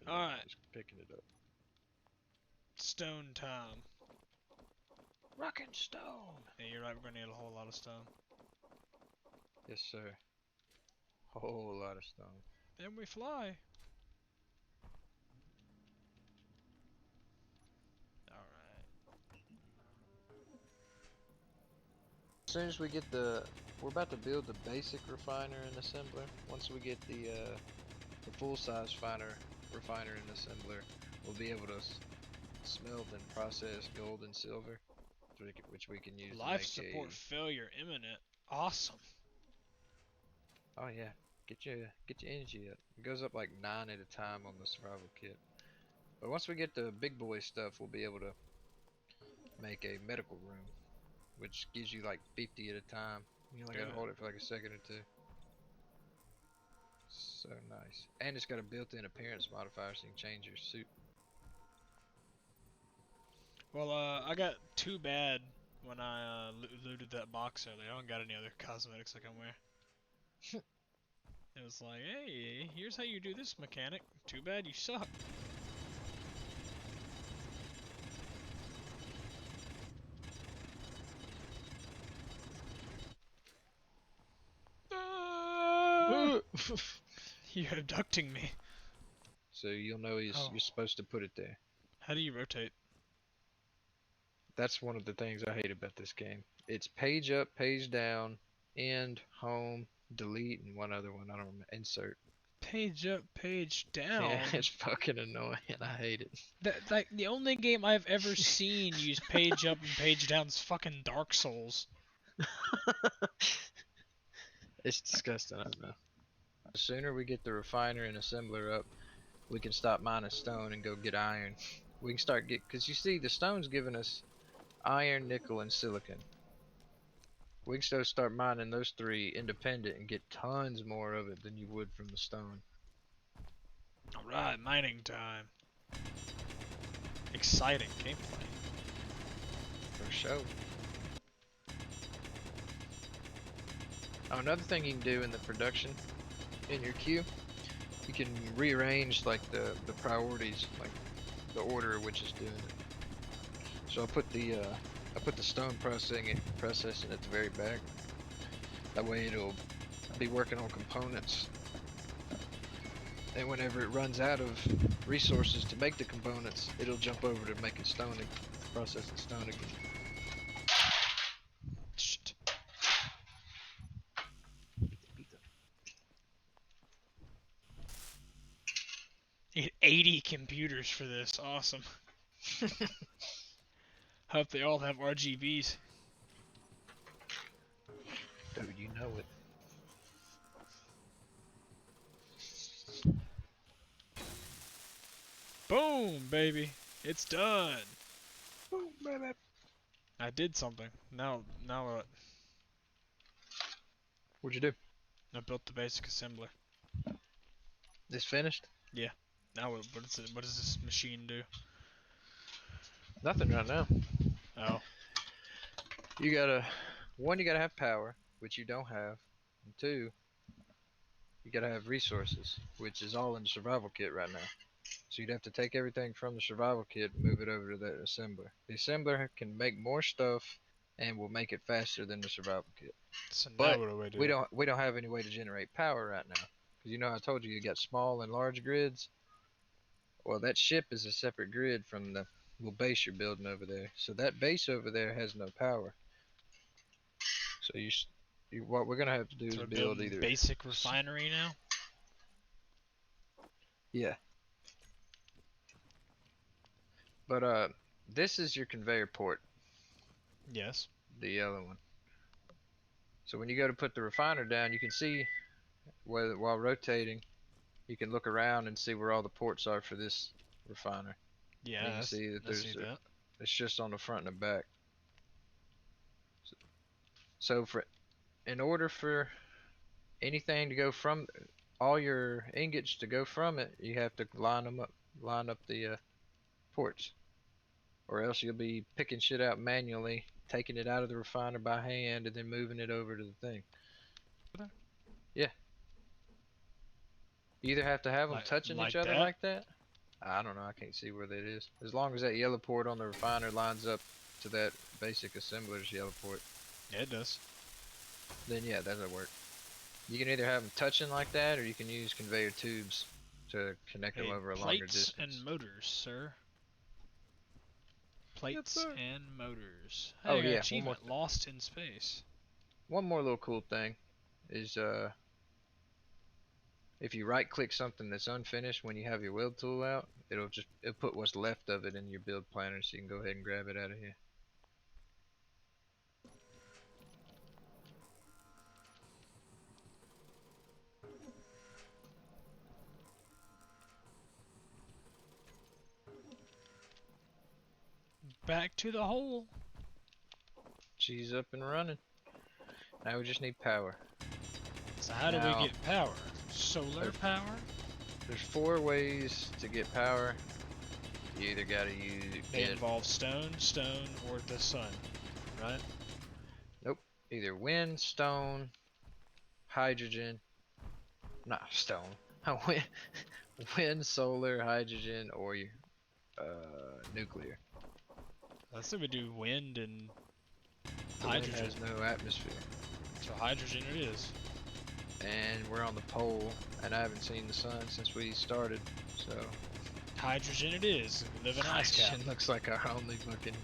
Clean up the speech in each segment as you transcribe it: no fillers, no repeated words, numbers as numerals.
Alright, Just picking it up. stone time. Rockin' stone! Yeah, you're right, we're gonna need a whole lot of stone. Yes, sir. Whole lot of stone. Then we fly. Alright. As soon as we get we're about to build the basic refiner and assembler. Once we get the full-size refiner and assembler, we'll be able to smelt and process gold and silver, which we can use to Life make support a. failure imminent. Awesome. Oh yeah, get your energy up. It goes up like 9 at a time on the survival kit. But once we get the big boy stuff, we'll be able to make a medical room, which gives you like 50 at a time. You only gotta Good. hold it for like a second or two. So nice. And it's got a built-in appearance modifier so you can change your suit. Well, I got too bad when I looted that box earlier. I don't got any other cosmetics I can wear. It was like, hey, here's how you do this, mechanic. Too bad you suck. Ah! You're abducting me. So you'll know Oh, you're supposed to put it there. how do you rotate? That's one of the things I hate about this game. It's page up, page down, end, home, delete, and one other one. I don't remember. Insert. Page up, page Yeah, down. it's fucking annoying. I hate it. That like the only game I've ever seen use page up and page down is fucking Dark Souls. It's disgusting, I know. The sooner we get the refiner and assembler up, we can stop mining stone and go get iron. We can because you see, the stone's giving us iron, nickel, and silicon. We can still start mining those three independent and get tons more of it than you would from the stone. Alright, mining time. Exciting gameplay. For sure. Oh, another thing you can do in the production, in your queue, you can rearrange like the priorities, like the order of which is doing it. So I put the stone processing at the very back. That way it'll be working on components. And whenever it runs out of resources to make the components, it'll jump over to making stone and processing stone again. Shit. Need 80 computers for this. Awesome. Hope they all have RGBs. Dude, you know it. Boom, baby. It's done. Boom, baby. I did something. Now what? What'd you do? I built the basic assembler. This finished? Yeah. Now what does this machine do? Nothing right now. Oh. You gotta have power, which you don't have, and two, you gotta have resources, which is all in the survival kit right now. So you'd have to take everything from the survival kit and move it over to that assembler. The assembler can make more stuff and will make it faster than the survival kit. So now But what do I we do? don't have any way to generate power right now. Because you know I told you got small and large grids? Well, that ship is a separate grid from the little base you're building over there. So that base over there has no power. So what we're gonna have to do So is we're build building either. basic refinery now? Yeah, but this is your conveyor port, Yes. the yellow one. So when you go to put the refiner down, you can see where while rotating, you can look around and see where all the ports are for this refiner. And you can Yeah, see that I see that. it's just on the front and the back. So in order for anything to go from all your ingots to go from it, you have to line up the ports, or else you'll be picking shit out manually, taking it out of the refiner by hand, and then moving it over to the thing. Yeah, you either have to have them touching each Like other that? like that. I don't know. I can't see where that is. As long as that yellow port on the refiner lines up to that basic assembler's yellow port, Yeah, it does. then yeah, that'll work. You can either have them touching like that, or you can use conveyor tubes to connect them Okay, over a longer plates distance. and motors, sir. Yes, Plates sir. and motors. Hey, Oh I got yeah, one more achievement. Lost in space. one more little cool thing is if you right click something that's unfinished when you have your weld tool out, it'll put what's left of it in your build planner so you can go ahead and grab it out of here. Back to the hole. She's up and running. Now we just need power. So how do we Now, get power? Solar there- power? There's 4 ways to get power. You either gotta They get involve stone, or the sun, right? either wind, stone, hydrogen, not stone, wind, wind, solar, hydrogen, or nuclear. Let's say we do wind and The wind hydrogen. has no atmosphere, So hydrogen it is. and we're on the pole, and I haven't seen the sun since we started, so Hydrogen it is. We live in ice cap. hydrogen looks like our only fucking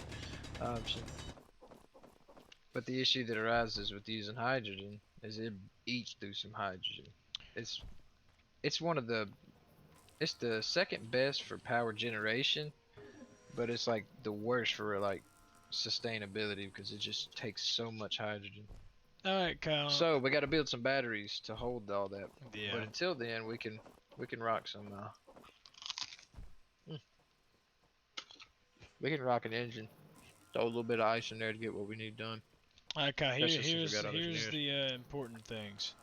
option. But the issue that arises with using hydrogen is it eats through some hydrogen. It's it's one of the it's the second best for power generation, but it's like the worst for like sustainability because it just takes so much hydrogen. Alright, Kyle. So we got to build some batteries to hold all that. Yeah. But until then, we can rock some. We can rock an engine. Throw a little bit of ice in there to get what we need done. Alright, Kyle. Especially since we Here's got other the engineers. important things.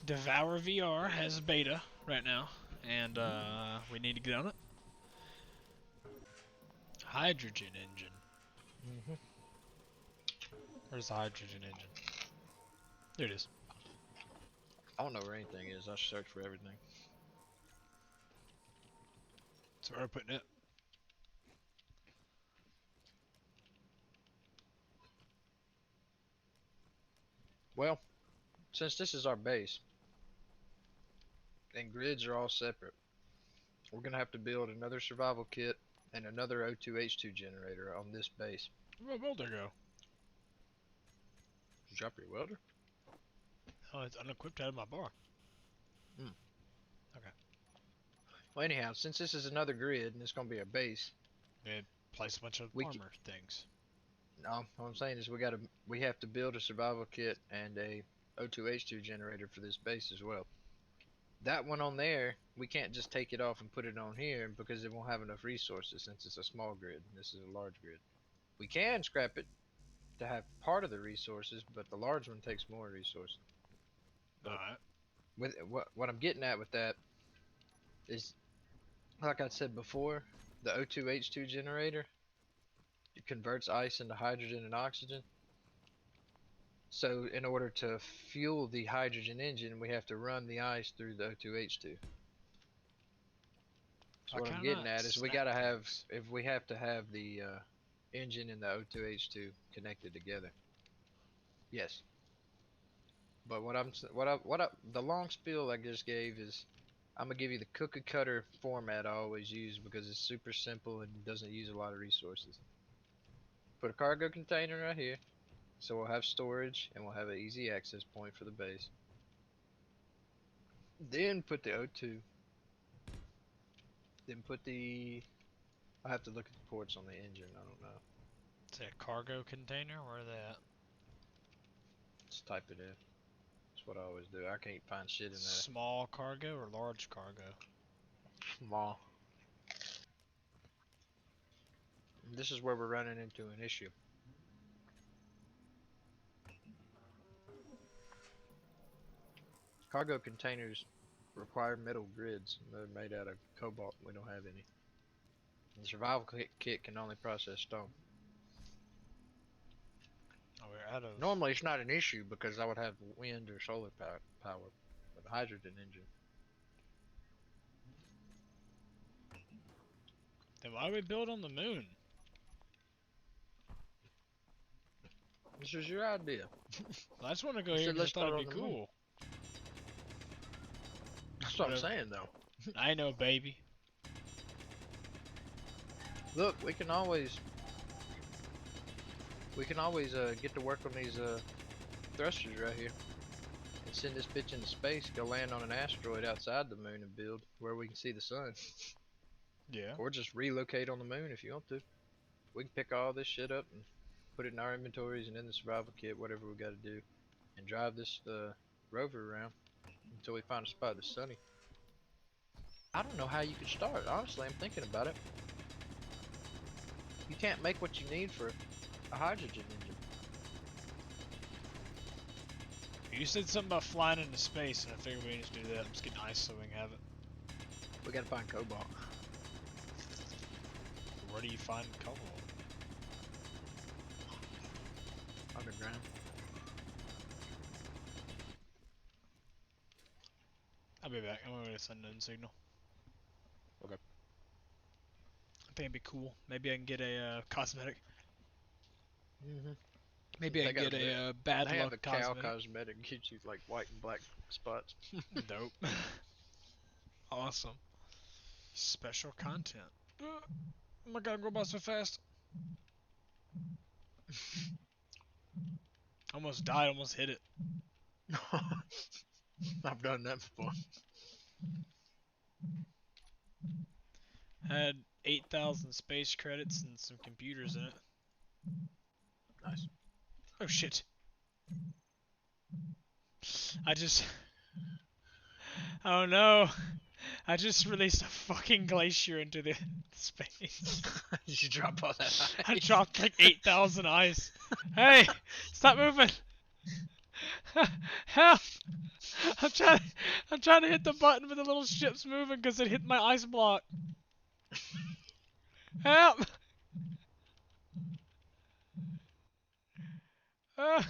Devour VR has beta right now, and we need to get on it. Hydrogen engine. Where's the hydrogen engine? There it is. I don't know where anything is. I search for everything. That's where I'm putting it. Well, since this is our base, and grids are all separate, we're gonna have to build another survival kit and another O2H2 generator on this base. Where'd my welder go? Did you drop your welder? Oh, it's unequipped out of my bar. Well, anyhow, since this is another grid and it's gonna be a base, Place a bunch of We armor things. no, what I'm saying is we have to build a survival kit and a O2H2 generator for this base as well. That one on there, we can't just take it off and put it on here because it won't have enough resources since it's a small grid and this is a large grid. We can scrap it to have part of the resources, but the large one takes more resources. But Alright. with what I'm getting at with that is, like I said before, the O2H2 generator, it converts ice into hydrogen and oxygen. So in order to fuel the hydrogen engine, we have to run the ice through the O2H2. So Why what I'm can't I getting at is we snap gotta have, things? if we have to have the engine and the O2H2 connected together. Yes. But the long spiel I just gave is, I'm gonna give you the cookie cutter format I always use because it's super simple and doesn't use a lot of resources. Put a cargo container right here, so we'll have storage and we'll have an easy access point for the base. Then put the O2. Then put the, I have to look at the ports on the engine, I don't know. Is that a cargo container? Where are they at? Just type it in. That's what I always do. I can't find shit in there. Small cargo or large cargo? Small. This is where we're running into an issue. Cargo containers require metal grids. They're made out of cobalt. We don't have any. The survival kit can only process stone. Oh, we're out of. Normally it's not an issue because I would have wind or solar power, but a hydrogen engine. why do we build on the moon? This was your idea. I just want to go You here said because I let's thought start it'd be on the moon. cool. That's what I'm Whatever. saying, though. I know, baby. Look, we can always get to work on these thrusters right here, and send this bitch into space. Go land on an asteroid outside the moon and build where we can see the sun, Yeah. or just relocate on the moon if you want to. We can pick all this shit up and put it in our inventories and in the survival kit, whatever we got to do, and drive this rover around until we find a spot that's sunny. I don't know how you could start. Honestly, I'm thinking about it. You can't make what you need for a hydrogen engine. You said something about flying into space, and I figured we need to do that. I'm just getting ice so we can have it. We gotta find cobalt. Where do you find cobalt? Underground. I'll be back. I'm going to send an signal. Okay. I think it'd be cool. Maybe I can get a cosmetic. Mm-hmm. Maybe I They can got get a a bad They have a luck cow cosmetic. cosmetic gets you like white and black spots. Dope. Awesome. Special content. Oh my god, go by so fast. Almost died, almost hit it. I've done that before. Had 8,000 space credits and some computers in it. Nice. Oh shit. I just... Oh no. I just released a fucking glacier into the space. Did you drop all that I ice? dropped like 8,000 ice. Hey! Stop moving! Help! I'm trying to hit the button but the little ship's moving because it hit my ice block. Help! Uh.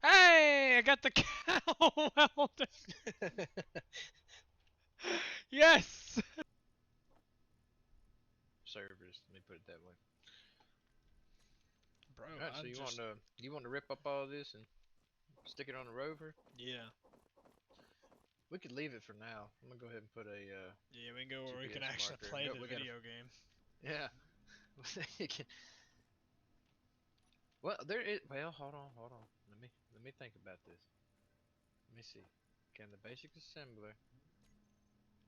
Hey! I got the cow welding! Yes! Servers, let me put it that way. Bro, Alright, so I'm just... you want to rip up all this and stick it on a rover? Yeah. We could leave it for now. I'm gonna go ahead and put a Yeah, we can go where we can GPS actually marker. play Nope, the we gotta- video game. Yeah. Well, there is. Well, hold on. Let me think about this. Let me see. Can the basic assembler?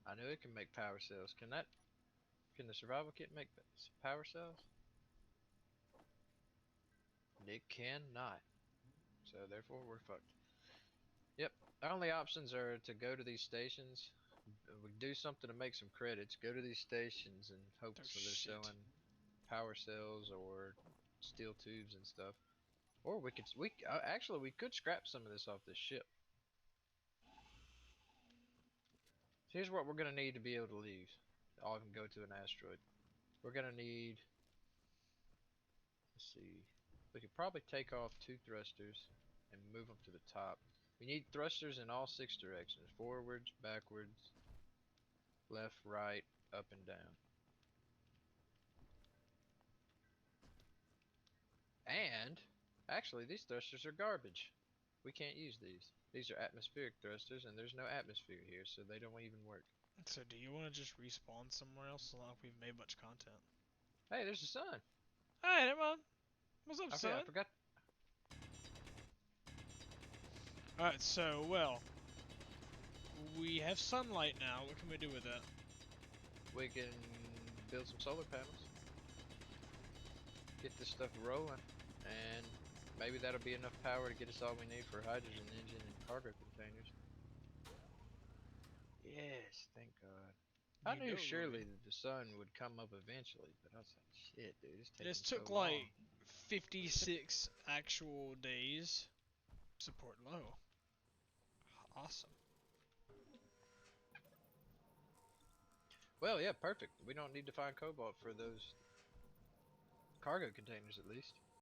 I know it can make power cells. Can the survival kit make power cells? It cannot. So therefore, we're fucked. Yep. Our only options are to go to these stations. We do something to make some credits. Go to these stations and hope Oh, so they're shit. selling power cells or steel tubes and stuff. Or actually we could scrap some of this off this ship. Here's what we're gonna need to be able to leave. I'll even go to an asteroid. We're gonna need. Let's see. We could probably take off 2 thrusters and move them to the top. We need thrusters in all 6 directions: forwards, backwards, left, right, up, and down. And actually, these thrusters are garbage. We can't use these. These are atmospheric thrusters, and there's no atmosphere here, so they don't even work. So do you want to just respawn somewhere else so like we've made much content? Hey, there's the sun. Hey, never mind. What's up, Okay, son? I forgot. Alright, so, well, we have sunlight now. What can we do with that? We can build some solar panels. Get this stuff rolling, and maybe that'll be enough power to get us all we need for a hydrogen engine and cargo containers. Yes, thank God. I You knew know, surely Ruby. that the sun would come up eventually, but I was like, shit, dude, it's taking This took so like long. 56 actual days. Support low. Awesome. Well, yeah, perfect. We don't need to find cobalt for those cargo containers, at least.